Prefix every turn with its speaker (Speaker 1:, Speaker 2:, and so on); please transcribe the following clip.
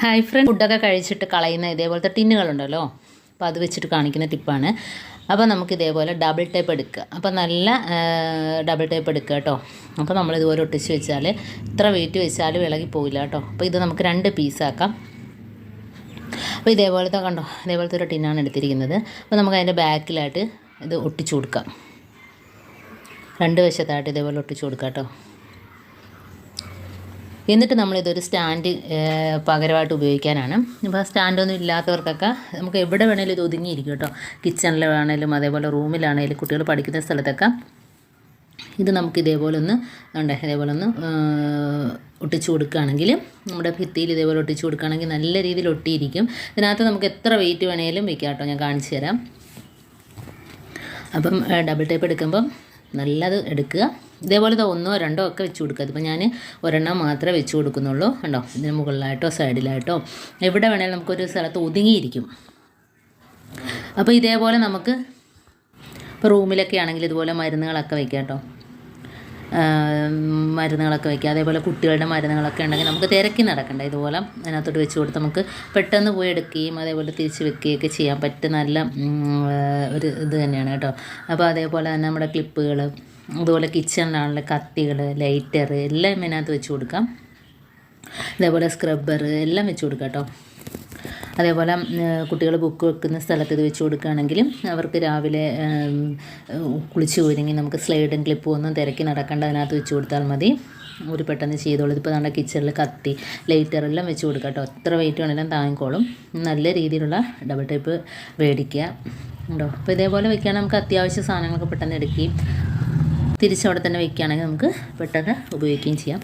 Speaker 1: Hi front, ഫുഡൊക്കെ കഴിച്ചിട്ട് കളയുന്ന ഇതേപോലത്തെ ടിന്നുകളുണ്ടല്ലോ, അപ്പോൾ അത് വെച്ചിട്ട് കാണിക്കുന്ന ടിപ്പാണ്. അപ്പോൾ നമുക്ക് ഇതേപോലെ ഡബിൾ ടേപ്പ് എടുക്കുക. അപ്പോൾ നല്ല ഡബിൾ ടേപ്പ് എടുക്കുക കേട്ടോ. അപ്പോൾ നമ്മളിതുപോലെ ഒട്ടിച്ച് വെച്ചാൽ ഇത്ര വെയിറ്റ് വെച്ചാലും ഇളകി പോവില്ല കേട്ടോ. അപ്പോൾ ഇത് നമുക്ക് 2 പീസാക്കാം. അപ്പോൾ ഇതേപോലത്തെ കണ്ടോ, ഇതേപോലത്തെ ഒരു ടിന്നാണ് എടുത്തിരിക്കുന്നത്. അപ്പോൾ നമുക്ക് അതിൻ്റെ ബാക്കിലായിട്ട് ഇത് ഒട്ടിച്ചു കൊടുക്കാം. 2 വശത്തായിട്ട് ഇതേപോലെ ഒട്ടിച്ചു കൊടുക്കാം കേട്ടോ. എന്നിട്ട് നമ്മളിതൊരു സ്റ്റാൻഡ് പകരമായിട്ട് ഉപയോഗിക്കാനാണ്. ഇപ്പോൾ സ്റ്റാൻഡൊന്നും ഇല്ലാത്തവർക്കൊക്കെ നമുക്ക് എവിടെ വേണേലും ഇത് ഒതുങ്ങിയിരിക്കും കേട്ടോ. കിച്ചണിൽ വേണേലും അതേപോലെ റൂമിലാണേലും കുട്ടികൾ പഠിക്കുന്ന സ്ഥലത്തൊക്കെ ഇത് നമുക്ക് ഇതേപോലെ ഒന്ന് ഒട്ടിച്ചു കൊടുക്കുകയാണെങ്കിൽ, നമ്മുടെ ഭിത്തിയിൽ ഇതേപോലെ ഒട്ടിച്ചു കൊടുക്കുകയാണെങ്കിൽ നല്ല രീതിയിൽ ഒട്ടിയിരിക്കും. ഇതിനകത്ത് നമുക്ക് എത്ര വെയിറ്റ് വേണേലും വെക്കാം കേട്ടോ. ഞാൻ കാണിച്ചു തരാം. അപ്പം ഡബിൾ ടേപ്പ് എടുക്കുമ്പം നല്ലത് എടുക്കുക. ഇതേപോലത്തെ 1 or 2 ഒക്കെ വെച്ച് കൊടുക്കുക. അതിപ്പോൾ ഞാൻ ഒരെണ്ണം മാത്രമേ വെച്ച് കൊടുക്കുന്നുള്ളൂ കണ്ടോ. ഇതിന് മുകളിലായിട്ടോ സൈഡിലായിട്ടോ എവിടെ വേണേലും നമുക്കൊരു സ്ഥലത്ത് ഒതുങ്ങിയിരിക്കും. അപ്പോൾ ഇതേപോലെ നമുക്ക് ഇപ്പോൾ റൂമിലൊക്കെ ആണെങ്കിൽ ഇതുപോലെ മരുന്നുകളൊക്കെ വയ്ക്കാം കേട്ടോ. മരുന്നുകളൊക്കെ വയ്ക്കുക. അതേപോലെ കുട്ടികളുടെ മരുന്നുകളൊക്കെ ഉണ്ടെങ്കിൽ നമുക്ക് തിരക്കി നടക്കണ്ട. ഇതുപോലെ അതിനകത്തോട്ട് വെച്ച് കൊടുത്ത് നമുക്ക് പെട്ടെന്ന് പോയി എടുക്കുകയും അതേപോലെ തിരിച്ച് വെക്കുകയൊക്കെ ചെയ്യാൻ പറ്റുന്ന നല്ല ഒരു ഇത് തന്നെയാണ് കേട്ടോ. അപ്പോൾ അതേപോലെ തന്നെ നമ്മുടെ ക്ലിപ്പുകൾ, അതുപോലെ കിച്ചണിലാണുള്ള കത്തികൾ, ലൈറ്റർ എല്ലാം ഇതിനകത്ത് വെച്ച് കൊടുക്കാം. അതേപോലെ സ്ക്രബ്ബർ എല്ലാം വെച്ച് കൊടുക്കാം കേട്ടോ. അതേപോലെ കുട്ടികൾ ബുക്ക് വെക്കുന്ന സ്ഥലത്ത് ഇത് വെച്ച് കൊടുക്കുകയാണെങ്കിലും അവർക്ക് രാവിലെ കുളിച്ച് ഒരുങ്ങി നമുക്ക് സ്ലൈഡും ക്ലിപ്പും ഒന്നും തിരക്കി നടക്കേണ്ട, അതിനകത്ത് വെച്ച് കൊടുത്താൽ മതി. ഒരു പെട്ടെന്ന് ചെയ്തോളൂ. ഇതിപ്പോൾ നമ്മുടെ കിച്ചണിൽ കത്തി, ലൈറ്റർ എല്ലാം വെച്ച് കൊടുക്കാം കേട്ടോ. എത്ര വെയിറ്റ് വേണമെങ്കിലും താങ്ങിക്കോളും. നല്ല രീതിയിലുള്ള ഡബിൾ ടേപ്പ് മേടിക്കുക കേട്ടോ. അപ്പോൾ ഇതേപോലെ വെക്കുകയാണെങ്കിൽ നമുക്ക് അത്യാവശ്യ സാധനങ്ങളൊക്കെ പെട്ടെന്ന് എടുക്കുകയും തിരിച്ചവിടെ തന്നെ വെക്കുകയാണെങ്കിൽ നമുക്ക് പെട്ടെന്ന് ഉപയോഗിക്കുകയും ചെയ്യാം.